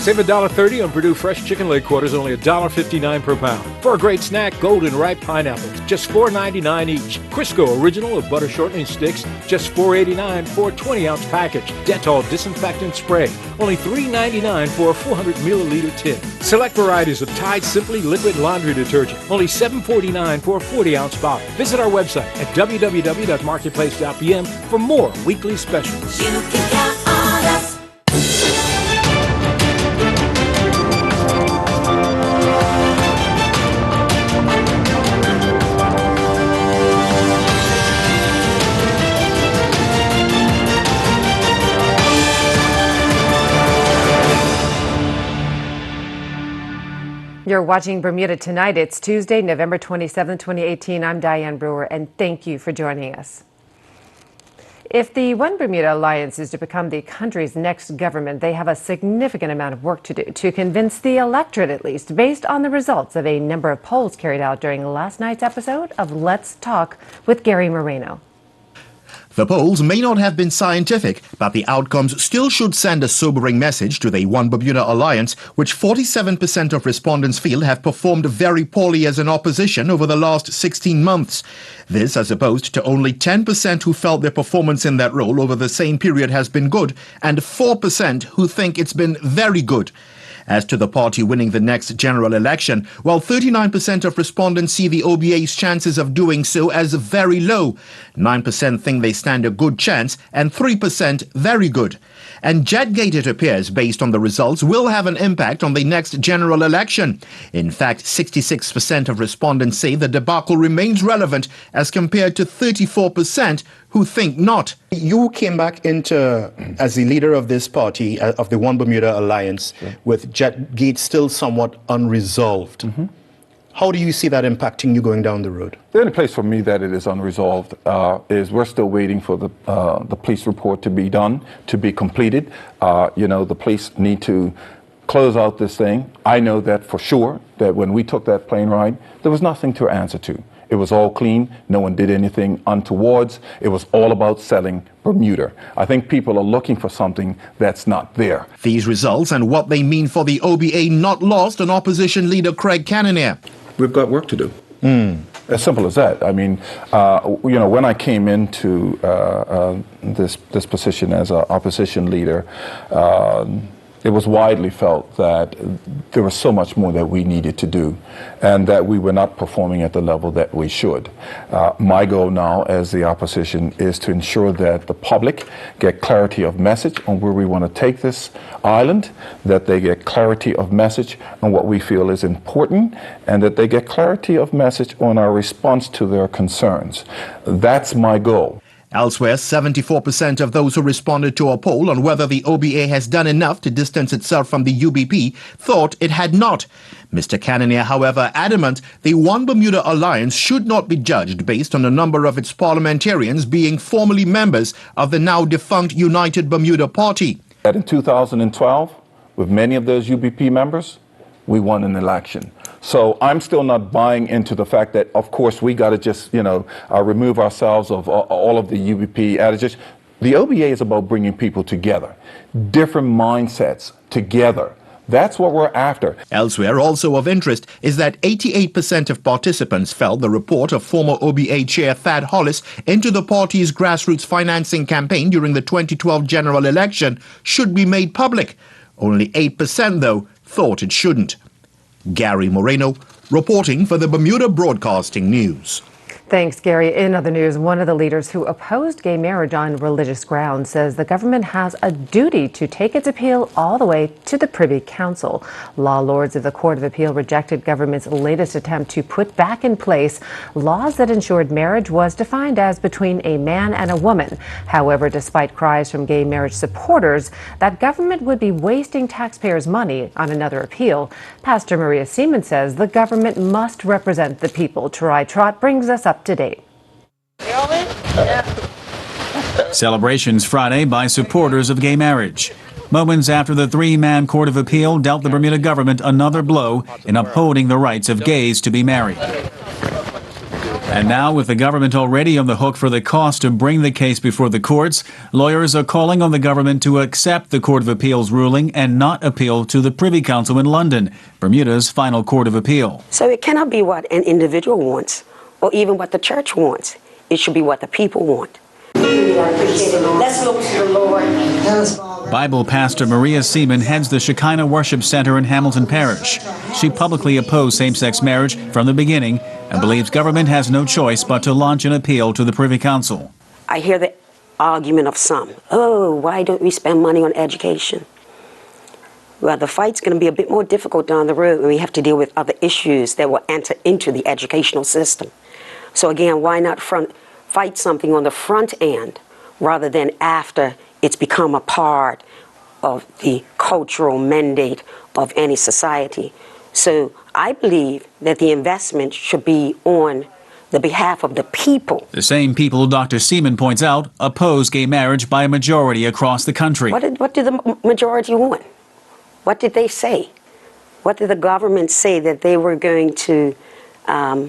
Save $1.30 on Purdue fresh chicken leg quarters, only $1.59 per pound. For a great snack, golden ripe pineapples, just $4.99 each. Crisco Original of butter shortening sticks, just $4.89 for a 20-ounce package. Dettol disinfectant spray, only $3.99 for a 400-milliliter tin. Select varieties of Tide Simply Liquid Laundry Detergent, only $7.49 for a 40-ounce bottle. Visit our website at www.marketplace.pm for more weekly specials. You can count on us. You're watching Bermuda Tonight. It's Tuesday, November 27, 2018. I'm Diane Brewer, and thank you for joining us. If the One Bermuda Alliance is to become the country's next government, they have a significant amount of work to do to convince the electorate, at least, based on the results of a number of polls carried out during last night's episode of Let's Talk with Gary Moreno. The polls may not have been scientific, but the outcomes still should send a sobering message to the One Bermuda Alliance, which 47% of respondents feel have performed very poorly as an opposition over the last 16 months. This as opposed to only 10% who felt their performance in that role over the same period has been good, and 4% who think it's been very good. As to the party winning the next general election, while 39% of respondents see the OBA's chances of doing so as very low, 9% think they stand a good chance, and 3% very good. And Jetgate, it appears, based on the results, will have an impact on the next general election. In fact, 66% of respondents say the debacle remains relevant as compared to 34% who think not. You came back into, as the leader of this party, of the One Bermuda Alliance, with Jetgate still somewhat unresolved. How do you see that impacting you going down the road? The only place for me that it is unresolved is we're still waiting for the police report to be done, to be completed. The police need to close out this thing. I know that for sure, that when we took that plane ride, there was nothing to answer to. It was all clean. No one did anything untowards. It was all about selling Bermuda. I think people are looking for something that's not there. These results and what they mean for the OBA not lost on opposition leader Craig Cannonier. We've got work to do. As simple as that. I mean, when I came into this position as an opposition leader, it was widely felt that there was so much more that we needed to do and that we were not performing at the level that we should. My goal now as the opposition is to ensure that the public get clarity of message on where we want to take this island, that they get clarity of message on what we feel is important, and that they get clarity of message on our response to their concerns. That's my goal. Elsewhere, 74% of those who responded to a poll on whether the OBA has done enough to distance itself from the UBP thought it had not. Mr. Cannonier, however, adamant the One Bermuda Alliance should not be judged based on the number of its parliamentarians being formerly members of the now defunct United Bermuda Party. That in 2012, with many of those UBP members, we won an election. So I'm still not buying into the fact that, of course, we got to just, remove ourselves of all of the UBP adages. The OBA is about bringing people together, different mindsets together. That's what we're after. Elsewhere, also of interest, is that 88% of participants felt the report of former OBA chair Thad Hollis into the party's grassroots financing campaign during the 2012 general election should be made public. Only 8%, though, thought it shouldn't. Gary Moreno, reporting for the Bermuda Broadcasting News. Thanks, Gary. In other news, one of the leaders who opposed gay marriage on religious grounds says the government has a duty to take its appeal all the way to the Privy Council. Law lords of the Court of Appeal rejected government's latest attempt to put back in place laws that ensured marriage was defined as between a man and a woman. However, despite cries from gay marriage supporters that government would be wasting taxpayers' money on another appeal, Pastor Maria Seaman says the government must represent the people. Tarai Trott brings us up to date. Celebrations Friday by supporters of gay marriage. Moments after the three-man Court of Appeal dealt the Bermuda government another blow in upholding the rights of gays to be married. And now, with the government already on the hook for the cost to bring the case before the courts, lawyers are calling on the government to accept the Court of Appeal's ruling and not appeal to the Privy Council in London, Bermuda's final court of appeal. So it cannot be what an individual wants or even what the church wants. It should be what the people want. Let's look to the Lord. Bible pastor Maria Seaman heads the Shekinah Worship Center in Hamilton Parish. She publicly opposed same-sex marriage from the beginning and believes government has no choice but to launch an appeal to the Privy Council. I hear the argument of some, why don't we spend money on education? Well, the fight's going to be a bit more difficult down the road when we have to deal with other issues that will enter into the educational system. So again, why not fight something on the front end rather than after it's become a part of the cultural mandate of any society? So I believe that the investment should be on the behalf of the people. The same people, Dr. Seaman points out, oppose gay marriage by a majority across the country. What did the majority want? What did they say? What did the government say that they were going to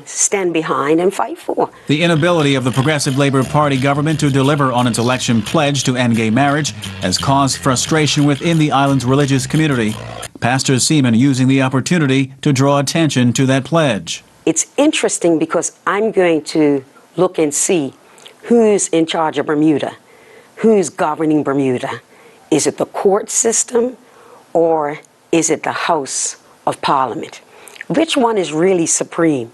stand behind and fight for? The inability of the Progressive Labour Party government to deliver on its election pledge to end gay marriage has caused frustration within the island's religious community. Pastor Seaman using the opportunity to draw attention to that pledge. It's interesting because I'm going to look and see who's in charge of Bermuda, who's governing Bermuda. Is it the court system or is it the House of Parliament? Which one is really supreme?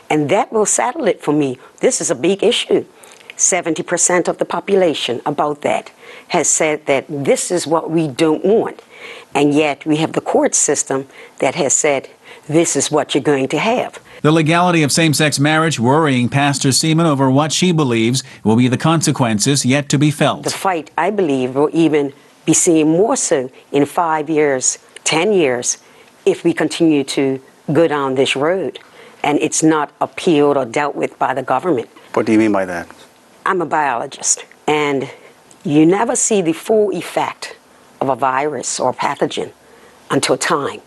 And that will settle it for me. This is a big issue. 70% of the population, about that, has said that this is what we don't want. And yet we have the court system that has said this is what you're going to have. The legality of same-sex marriage worrying Pastor Seaman over what she believes will be the consequences yet to be felt. The fight, I believe, will even be seen more so in 5 years, 10 years, if we continue to go down this road and it's not appealed or dealt with by the government. What do you mean by that? I'm a biologist, and you never see the full effect of a virus or pathogen until time.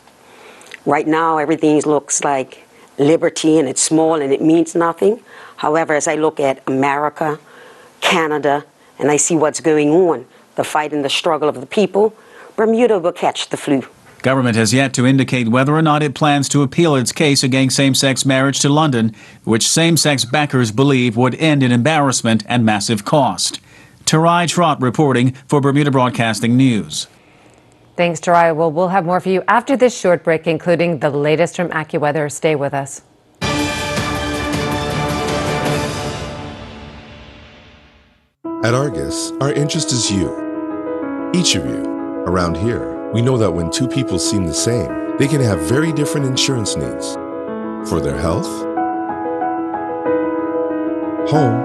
Right now, everything looks like liberty and it's small and it means nothing. However, as I look at America, Canada, and I see what's going on, the fight and the struggle of the people, Bermuda will catch the flu. Government has yet to indicate whether or not it plans to appeal its case against same-sex marriage to London, which same-sex backers believe would end in embarrassment and massive cost. Tarai Trott reporting for Bermuda Broadcasting News. Thanks, Tarai. Well, we'll have more for you after this short break, including the latest from AccuWeather. Stay with us. At Argus, our interest is you. Each of you. Around here, we know that when two people seem the same, they can have very different insurance needs. For their health, home,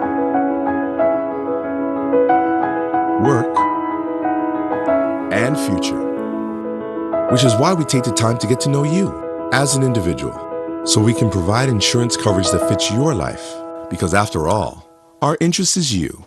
work, and future. Which is why we take the time to get to know you as an individual, so we can provide insurance coverage that fits your life. Because after all, our interest is you.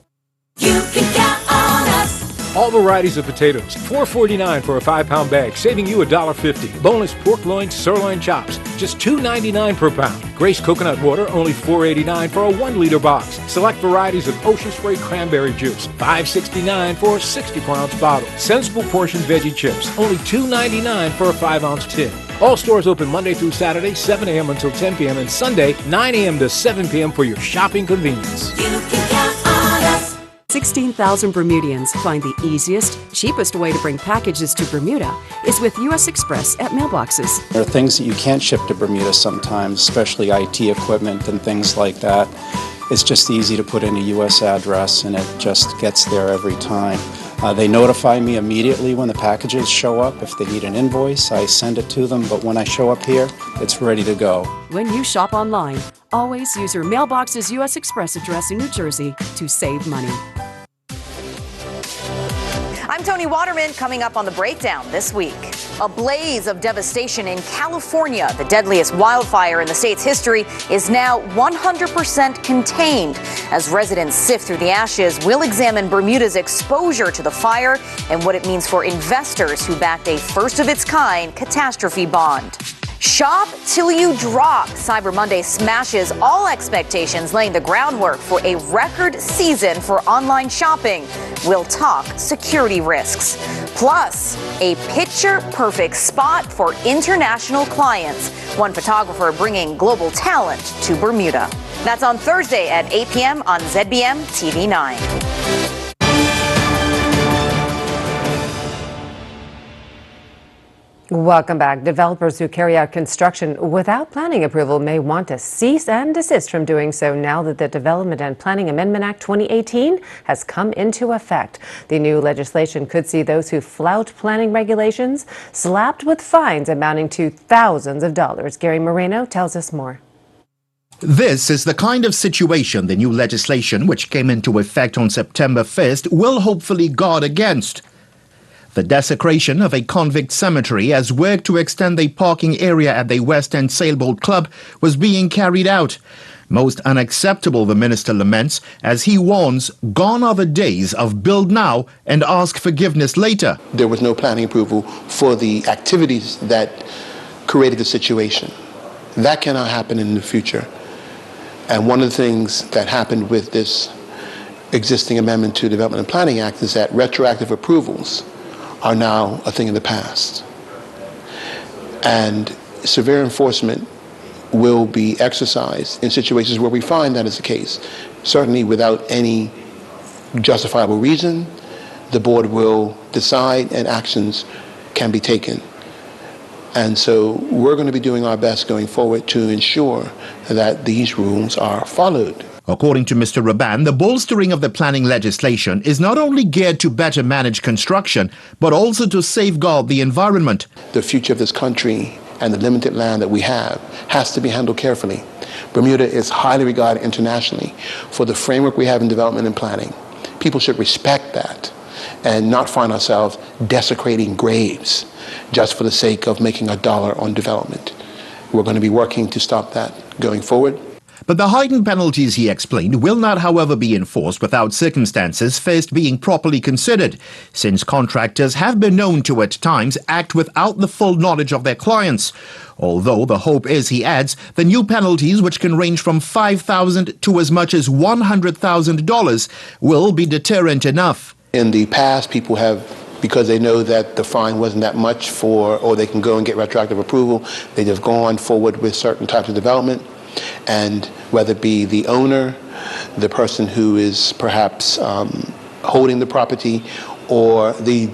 You can count on us. All varieties of potatoes, $4.49 for a 5-pound bag, saving you $1.50. Boneless pork loin, sirloin chops, just $2.99 per pound. Grace coconut water, only $4.89 for a 1-liter box. Select varieties of Ocean Spray cranberry juice, $5.69 for a 64-ounce bottle. Sensible Portion veggie chips, only $2.99 for a 5-ounce tin. All stores open Monday through Saturday, 7 a.m. until 10 p.m. and Sunday, 9 a.m. to 7 p.m. for your shopping convenience. You can count on us. 16,000 Bermudians find the easiest, cheapest way to bring packages to Bermuda is with U.S. Express at mailboxes. There are things that you can't ship to Bermuda sometimes, especially IT equipment and things like that. It's just easy to put in a U.S. address and it just gets there every time. They notify me immediately when the packages show up. If they need an invoice, I send it to them, but when I show up here, it's ready to go. When you shop online, always use your mailbox's U.S. Express address in New Jersey to save money. I'm Tony Waterman. Coming up on The Breakdown this week, a blaze of devastation in California. The deadliest wildfire in the state's history is now 100% contained. As residents sift through the ashes, we'll examine Bermuda's exposure to the fire and what it means for investors who backed a first-of-its-kind catastrophe bond. Shop till you drop. Cyber Monday smashes all expectations, laying the groundwork for a record season for online shopping. We'll talk security risks. Plus, a picture-perfect spot for international clients. One photographer bringing global talent to Bermuda. That's on Thursday at 8 p.m. on ZBM TV 9. Welcome back. Developers who carry out construction without planning approval may want to cease and desist from doing so now that the Development and Planning Amendment Act 2018 has come into effect. The new legislation could see those who flout planning regulations slapped with fines amounting to thousands of dollars. Gary Moreno tells us more. This is the kind of situation the new legislation, which came into effect on September 1st, will hopefully guard against. The desecration of a convict cemetery as work to extend the parking area at the West End Sailboat Club was being carried out. Most unacceptable, the minister laments, as he warns, gone are the days of build now and ask forgiveness later. There was no planning approval for the activities that created the situation. That cannot happen in the future. And one of the things that happened with this existing amendment to the Development and Planning Act is that retroactive approvals are now a thing of the past. And severe enforcement will be exercised in situations where we find that is the case. Certainly without any justifiable reason, the board will decide and actions can be taken. And so we're going to be doing our best going forward to ensure that these rules are followed. According to Mr. Raban, the bolstering of the planning legislation is not only geared to better manage construction, but also to safeguard the environment. The future of this country and the limited land that we have has to be handled carefully. Bermuda is highly regarded internationally for the framework we have in development and planning. People should respect that and not find ourselves desecrating graves just for the sake of making a dollar on development. We're going to be working to stop that going forward. But the heightened penalties, he explained, will not, however, be enforced without circumstances first being properly considered, since contractors have been known to at times act without the full knowledge of their clients. Although the hope is, he adds, the new penalties, which can range from $5,000 to as much as $100,000, will be deterrent enough. In the past, people have, because they know that the fine wasn't that much or they can go and get retroactive approval, they have gone forward with certain types of development. And whether it be the owner, the person who is perhaps holding the property, or the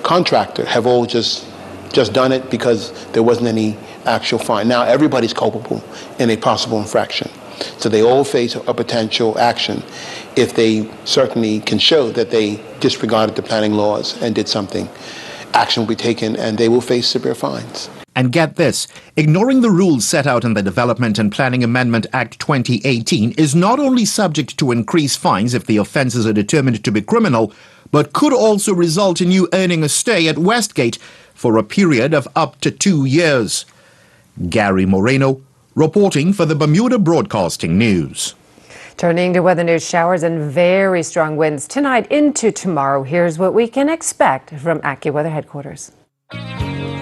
contractor have all just done it because there wasn't any actual fine. Now everybody's culpable in a possible infraction. So they all face a potential action if they certainly can show that they disregarded the planning laws and did something. Action will be taken and they will face severe fines. And get this, ignoring the rules set out in the Development and Planning Amendment Act 2018 is not only subject to increased fines if the offences are determined to be criminal, but could also result in you earning a stay at Westgate for a period of up to 2 years. Gary Moreno, reporting for the Bermuda Broadcasting News. Turning to weather news, showers and very strong winds tonight into tomorrow. Here's what we can expect from AccuWeather headquarters.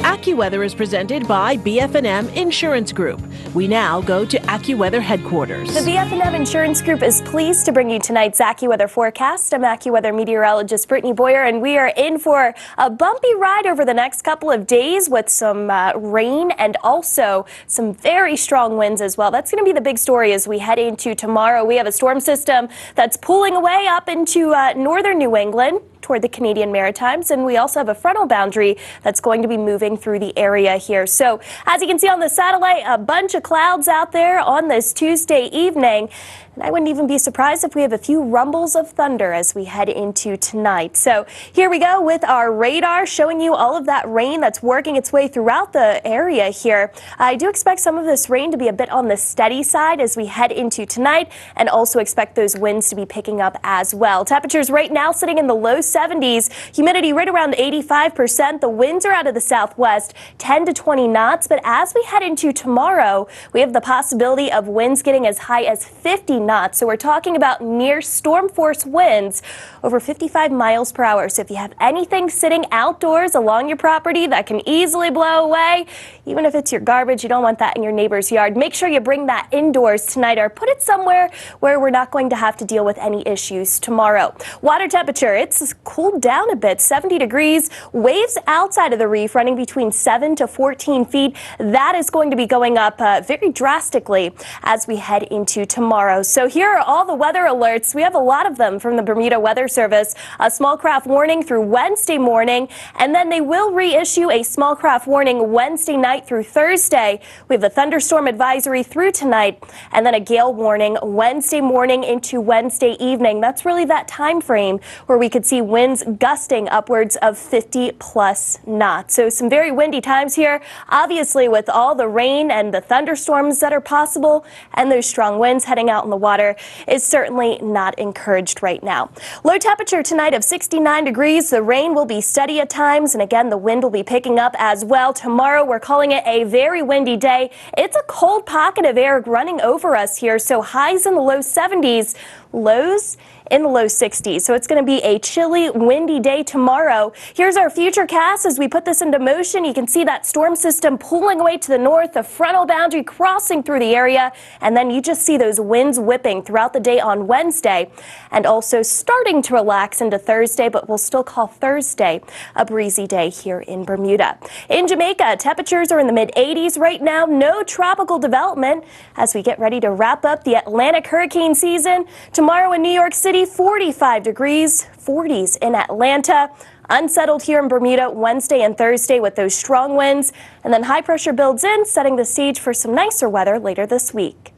AccuWeather is presented by BF&M Insurance Group. We now go to AccuWeather headquarters. The BF&M Insurance Group is pleased to bring you tonight's AccuWeather forecast. I'm AccuWeather meteorologist Brittany Boyer, and we are in for a bumpy ride over the next couple of days with some rain and also some very strong winds as well. That's going to be the big story as we head into tomorrow. We have a storm system that's pulling away up into northern New England toward the Canadian Maritimes, and we also have a frontal boundary that's going to be moving through the area here. So as you can see on the satellite, a bunch of clouds out there on this Tuesday evening. And I wouldn't even be surprised if we have a few rumbles of thunder as we head into tonight. So here we go with our radar showing you all of that rain that's working its way throughout the area here. I do expect some of this rain to be a bit on the steady side as we head into tonight, and also expect those winds to be picking up as well. Temperatures right now sitting in the low 70s. 70s. Humidity right around 85%. The winds are out of the southwest, 10 to 20 knots. But as we head into tomorrow, we have the possibility of winds getting as high as 50 knots. So we're talking about near storm force winds over 55 miles per hour. So if you have anything sitting outdoors along your property that can easily blow away, even if it's your garbage, you don't want that in your neighbor's yard. Make sure you bring that indoors tonight or put it somewhere where we're not going to have to deal with any issues tomorrow. Water temperature, it's cooled down a bit, 70 degrees. Waves outside of the reef running between 7 to 14 feet. That is going to be going up very drastically as we head into tomorrow. So here are all the weather alerts. We have a lot of them from the Bermuda Weather Service. A small craft warning through Wednesday morning, and then they will reissue a small craft warning Wednesday night through Thursday. We have the thunderstorm advisory through tonight, and then a gale warning Wednesday morning into Wednesday evening. That's really that time frame where we could see winds gusting upwards of 50 plus knots. So some very windy times here, obviously with all the rain and the thunderstorms that are possible and those strong winds heading out in the water is certainly not encouraged right now. Low temperature tonight of 69 degrees. The rain will be steady at times, and again the wind will be picking up as well. Tomorrow we're calling it a very windy day. It's a cold pocket of air running over us here, so highs in the low 70s, lows in the low 60s. So it's going to be a chilly, windy day tomorrow. Here's our future cast as we put this into motion. You can see that storm system pulling away to the north, the frontal boundary crossing through the area, and then you just see those winds whipping throughout the day on Wednesday and also starting to relax into Thursday, but we'll still call Thursday a breezy day here in Bermuda. In Jamaica, temperatures are in the mid-80s right now. No tropical development as we get ready to wrap up the Atlantic hurricane season. Tomorrow in New York City, 45 degrees, 40s in Atlanta. Unsettled here in Bermuda Wednesday and Thursday with those strong winds. And then high pressure builds in, setting the stage for some nicer weather later this week.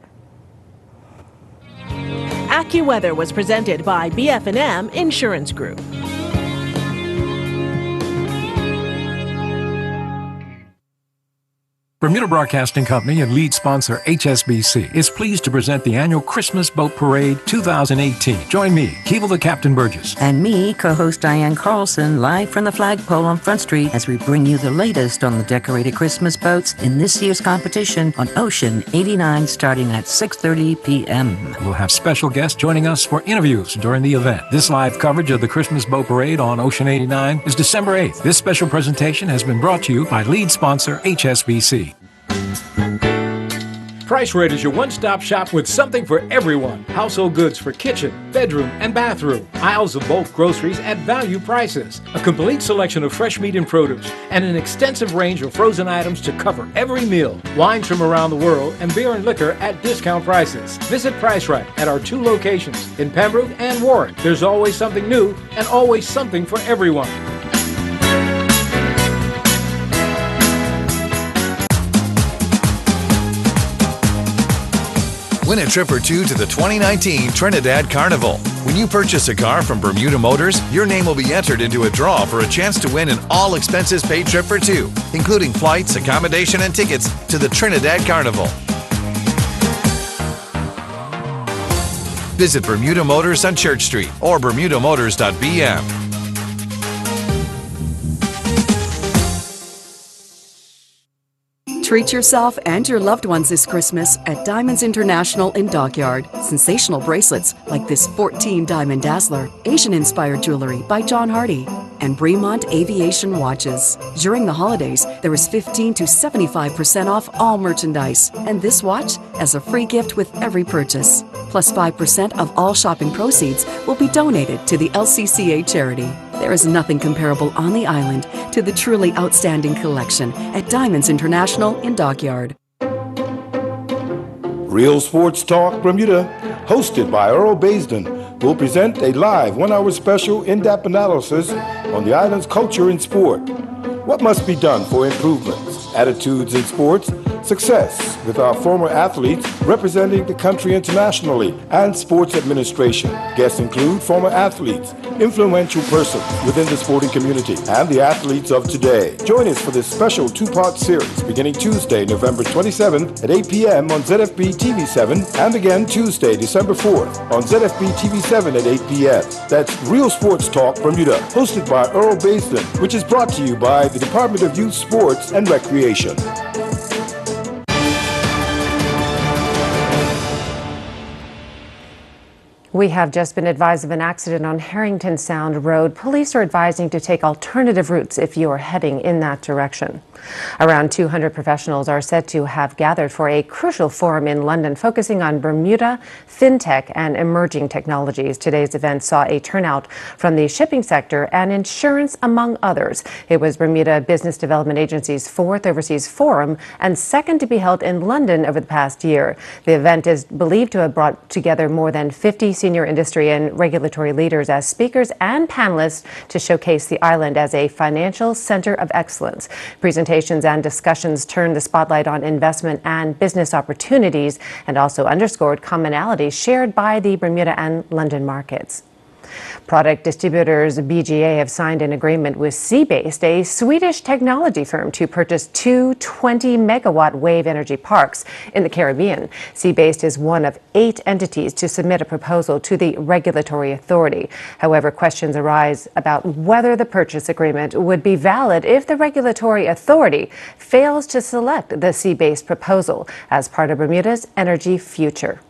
AccuWeather was presented by BF&M Insurance Group. Bermuda Broadcasting Company and lead sponsor HSBC is pleased to present the annual Christmas Boat Parade 2018. Join me, Keeble the Captain Burgess. And me, co-host Diane Carlson, live from the flagpole on Front Street as we bring you the latest on the decorated Christmas boats in this year's competition on Ocean 89 starting at 6:30 p.m. We'll have special guests joining us for interviews during the event. This live coverage of the Christmas Boat Parade on Ocean 89 is December 8th. This special presentation has been brought to you by lead sponsor HSBC. Price Rate is your one-stop shop with something for everyone. Household goods for kitchen, bedroom, and bathroom. Aisles of bulk groceries at value prices. A complete selection of fresh meat and produce. And an extensive range of frozen items to cover every meal. Wines from around the world and beer and liquor at discount prices. Visit Price Right at our 2 locations in Pembroke and Warren. There's always something new and always something for everyone. Win a trip or two to the 2019 Trinidad Carnival. When you purchase a car from Bermuda Motors, your name will be entered into a draw for a chance to win an all-expenses-paid trip for 2, including flights, accommodation, and tickets to the Trinidad Carnival. Visit Bermuda Motors on Church Street or bermudamotors.bm. Treat yourself and your loved ones this Christmas at Diamonds International in Dockyard. Sensational bracelets like this 14 Diamond Dazzler, Asian-inspired jewelry by John Hardy, and Bremont Aviation watches. During the holidays, there is 15 to 75% off all merchandise, and this watch as a free gift with every purchase. Plus 5% of all shopping proceeds will be donated to the LCCA charity. There is nothing comparable on the island to the truly outstanding collection at Diamonds International in Dockyard. Real Sports Talk Bermuda, hosted by Earl Baisden, will present a live 1-hour special in-depth analysis on the island's culture and sport. What must be done for improvements, attitudes in sports, success with our former athletes representing the country internationally, and sports administration. Guests include former athletes, influential persons within the sporting community, and the athletes of today. Join us for this special two-part series beginning Tuesday, November 27th at 8 p.m. on ZFB TV7, and again Tuesday, December 4th on ZFB TV7 at 8 p.m. That's Real Sports Talk Bermuda, hosted by Earl Baisden, which is brought to you by the Department of Youth, Sports, and Recreation. We have just been advised of an accident on Harrington Sound Road. Police are advising to take alternative routes if you are heading in that direction. Around 200 professionals are said to have gathered for a crucial forum in London focusing on Bermuda, fintech, and emerging technologies. Today's event saw a turnout from the shipping sector and insurance, among others. It was Bermuda Business Development Agency's fourth overseas forum and second to be held in London over the past year. The event is believed to have brought together more than 50 senior industry and regulatory leaders as speakers and panelists to showcase the island as a financial center of excellence. Presentations and discussions turned the spotlight on investment and business opportunities and also underscored commonalities shared by the Bermuda and London markets. Product distributors BGA have signed an agreement with Seabased, a Swedish technology firm, to purchase two 20-megawatt wave energy parks in the Caribbean. Seabased is one of 8 entities to submit a proposal to the regulatory authority. However, questions arise about whether the purchase agreement would be valid if the regulatory authority fails to select the Seabased proposal as part of Bermuda's energy future.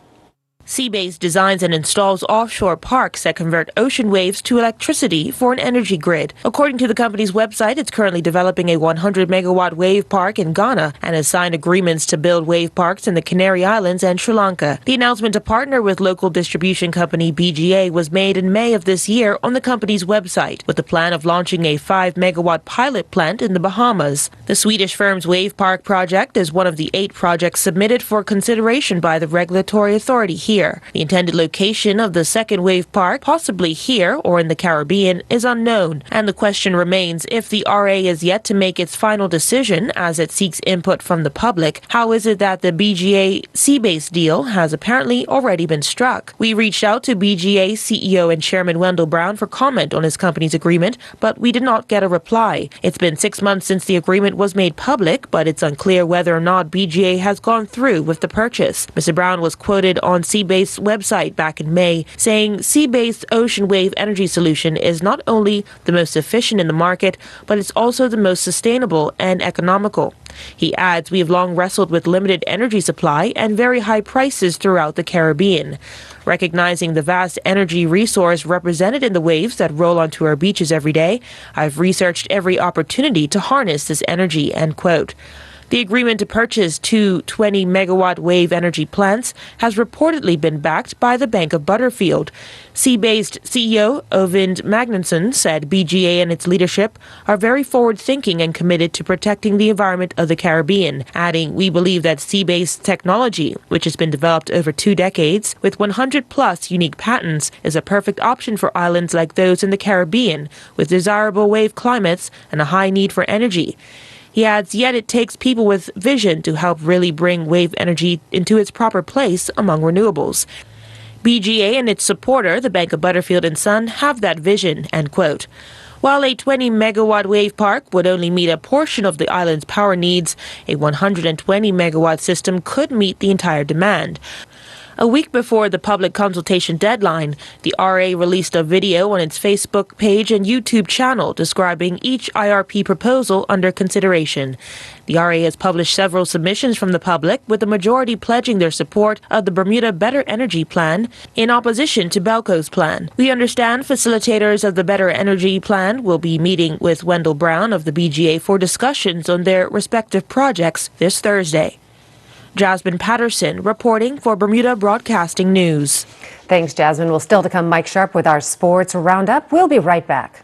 Seabased designs and installs offshore parks that convert ocean waves to electricity for an energy grid. According to the company's website, it's currently developing a 100-megawatt wave park in Ghana and has signed agreements to build wave parks in the Canary Islands and Sri Lanka. The announcement to partner with local distribution company BGA was made in May of this year on the company's website, with the plan of launching a 5-megawatt pilot plant in the Bahamas. The Swedish firm's wave park project is one of the 8 projects submitted for consideration by the regulatory authority here. The intended location of the second wave park, possibly here or in the Caribbean, is unknown, and the question remains if the RA is yet to make its final decision as it seeks input from the public. How is it that the BGA Seabased deal has apparently already been struck? We reached out to BGA CEO and Chairman Wendell Brown for comment on his company's agreement, but we did not get a reply. It's been 6 months since the agreement was made public, but it's unclear whether or not BGA has gone through with the purchase. Mr. Brown was quoted on Seabased's website back in May, saying Seabased ocean wave energy solution is not only the most efficient in the market, but it's also the most sustainable and economical. He adds, "We have long wrestled with limited energy supply and very high prices throughout the Caribbean. Recognizing the vast energy resource represented in the waves that roll onto our beaches every day, I've researched every opportunity to harness this energy," end quote. The agreement to purchase two 20-megawatt wave energy plants has reportedly been backed by the Bank of Butterfield. Seabased CEO Ovind Magnusson said BGA and its leadership are very forward-thinking and committed to protecting the environment of the Caribbean, adding, "We believe that Seabased technology, which has been developed over 2 decades with 100-plus unique patents, is a perfect option for islands like those in the Caribbean with desirable wave climates and a high need for energy." He adds, "Yet it takes people with vision to help really bring wave energy into its proper place among renewables. BGA and its supporter, the Bank of Butterfield and Son, have that vision," end quote. While a 20-megawatt wave park would only meet a portion of the island's power needs, a 120-megawatt system could meet the entire demand. A week before the public consultation deadline, the RA released a video on its Facebook page and YouTube channel describing each IRP proposal under consideration. The RA has published several submissions from the public, with the majority pledging their support of the Bermuda Better Energy Plan in opposition to Belco's plan. We understand facilitators of the Better Energy Plan will be meeting with Wendell Brown of the BGA for discussions on their respective projects this Thursday. Jasmine Patterson reporting for Bermuda Broadcasting News. Thanks, Jasmine. Well, still to come, Mike Sharp with our sports roundup. We'll be right back.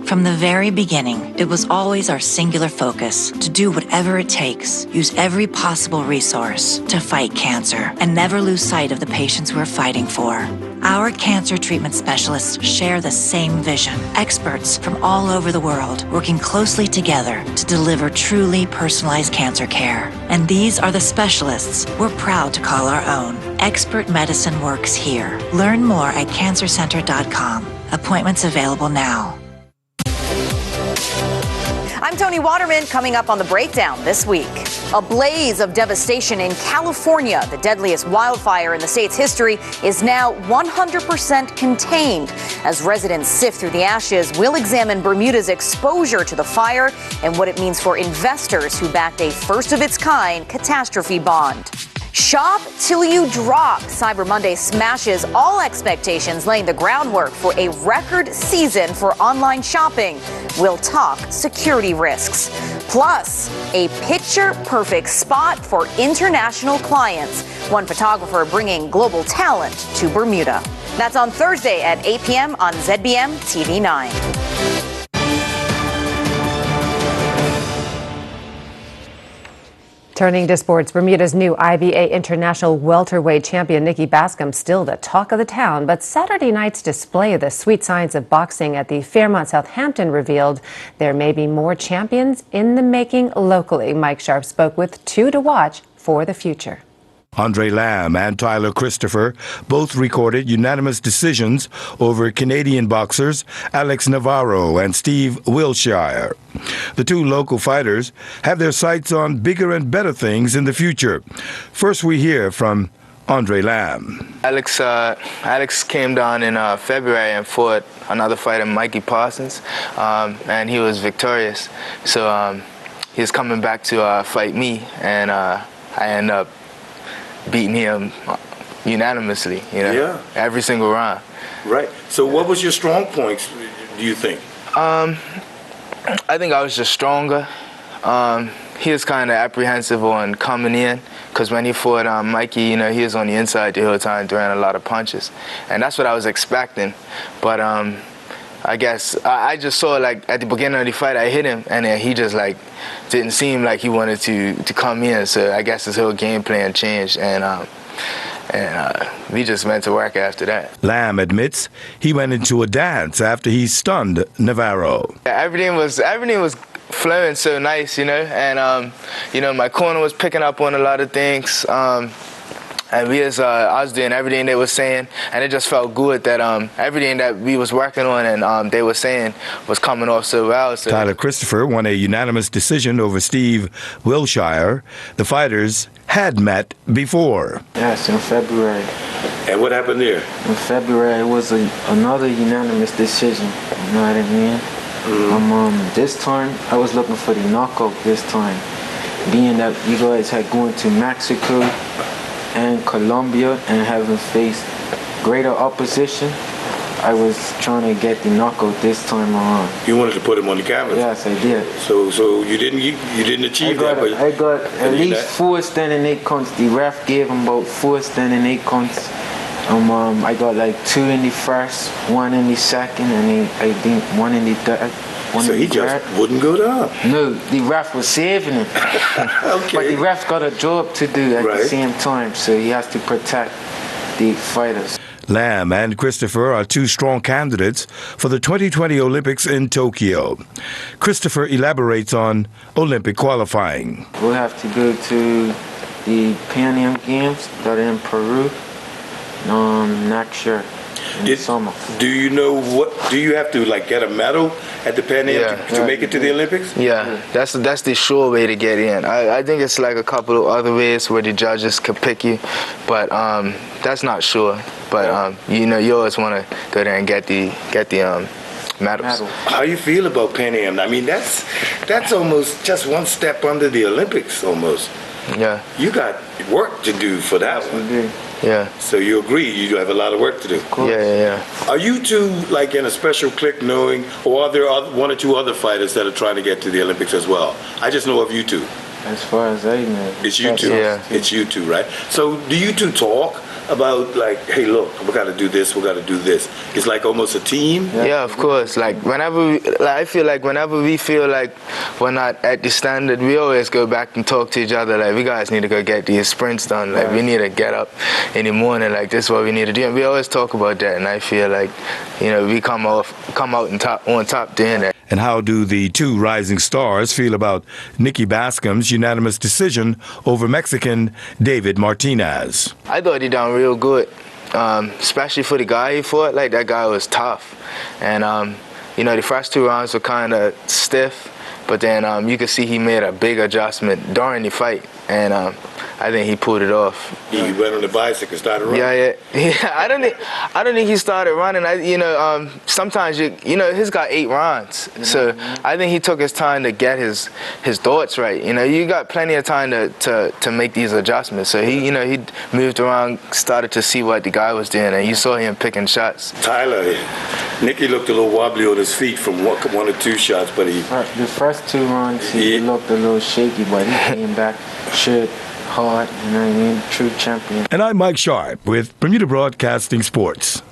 From the very beginning, it was always our singular focus to do whatever it takes, use every possible resource to fight cancer, and never lose sight of the patients we're fighting for. Our cancer treatment specialists share the same vision. Experts from all over the world working closely together to deliver truly personalized cancer care. And these are the specialists we're proud to call our own. Expert medicine works here. Learn more at cancercenter.com. Appointments available now. I'm Tony Waterman. Coming up on The Breakdown this week. A blaze of devastation in California, the deadliest wildfire in the state's history, is now 100% contained. As residents sift through the ashes, we'll examine Bermuda's exposure to the fire and what it means for investors who backed a first-of-its-kind catastrophe bond. Shop till you drop. Cyber Monday smashes all expectations, laying the groundwork for a record season for online shopping. We'll talk security risks. Plus, a picture-perfect spot for international clients. One photographer bringing global talent to Bermuda. That's on Thursday at 8 p.m. on ZBM TV 9. Turning to sports, Bermuda's new IBA International welterweight champion Nikki Bascom still the talk of the town, but Saturday night's display of the sweet science of boxing at the Fairmont Southampton revealed there may be more champions in the making locally. Mike Sharp spoke with two to watch for the future. Andre Lamb and Tyler Christopher both recorded unanimous decisions over Canadian boxers Alex Navarro and Steve Wilshire. The two local fighters have their sights on bigger and better things in the future. First, we hear from Andre Lamb. Alex came down in February and fought another fighter, Mikey Parsons, and he was victorious. So he's coming back to fight me, and I end up beating him unanimously, every single round. Right. So what was your strong points, do you think? I think I was just stronger. He was kind of apprehensive on coming in, because when he fought Mikey, he was on the inside the whole time throwing a lot of punches. And that's what I was expecting. But I guess I just saw, like, at the beginning of the fight, I hit him, and then he just, like, didn't seem like he wanted to come in. So I guess his whole game plan changed, and we just went to work after that. Lamb admits he went into a dance after he stunned Navarro. Everything was flowing so nice, and my corner was picking up on a lot of things. And I was doing everything they were saying, and it just felt good that everything that we was working on and they were saying was coming off so well. So. Tyler Christopher won a unanimous decision over Steve Wilshire. The fighters had met before. Yes, in February. And what happened there? In February, it was another unanimous decision. You know what I mean? Mm-hmm. This time, I was looking for the knockout this time. Being that you guys had gone to Mexico and Colombia and having faced greater opposition, I was trying to get the knockout this time around. You wanted to put him on the canvas? Yes, I did. So you didn't achieve that? I got at least 4 standing 8 counts. The ref gave him about 4 standing 8 counts. I got like 2 in the first, 1 in the second, and I think 1 in the third. So he just wouldn't go down? No, the ref was saving him. Okay. But the ref got a job to do at the same time, so he has to protect the fighters. Lamb and Christopher are two strong candidates for the 2020 Olympics in Tokyo. Christopher elaborates on Olympic qualifying. We'll have to go to the Pan Am Games that are in Peru next year. Summer. Do you know do you have to get a medal at the Pan Am to make it to the Olympics? Yeah, that's the sure way to get in. I think it's like a couple of other ways where the judges could pick you, but that's not sure. But you always want to go there and get the medals. How you feel about Pan Am? I mean, that's almost just one step under the Olympics almost. Yeah. You got work to do for that one. Yeah. So you agree you have a lot of work to do? Yeah. Are you two in a special clique knowing, or are there one or two other fighters that are trying to get to the Olympics as well? I just know of you two. As far as I know. It's you two? Yeah. It's you two, right? So do you two talk about like, hey, look, we got to do this, we got to do this? It's like almost a team. Yeah, of course. Like I feel like whenever we feel like we're not at the standard, we always go back and talk to each other. Like, we guys need to go get these sprints done. Like, we need to get up in the morning. Like, this is what we need to do. And we always talk about that. And I feel like, we come out on top doing that. And how do the two rising stars feel about Nikki Bascom's unanimous decision over Mexican David Martinez? I thought he done real good, especially for the guy he fought. Like, that guy was tough. And, the first 2 rounds were kind of stiff, but then you could see he made a big adjustment during the fight. And I think he pulled it off. He went on the bicycle and started running. Yeah. I don't think he started running. Sometimes he's got 8 rounds, so I think he took his time to get his thoughts right. You got plenty of time to make these adjustments. So he moved around, started to see what the guy was doing, and you saw him picking shots. Tyler, Nicky looked a little wobbly on his feet from one or two shots, but the first 2 rounds he looked a little shaky, but he came back hard, true champion. And I'm Mike Sharp with Bermuda Broadcasting Sports.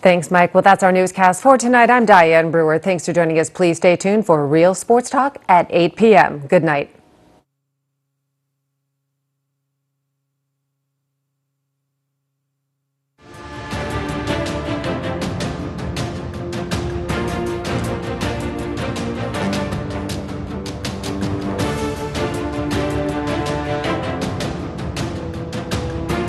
Thanks, Mike. Well, that's our newscast for tonight. I'm Diane Brewer. Thanks for joining us. Please stay tuned for Real Sports Talk at 8 p.m. Good night.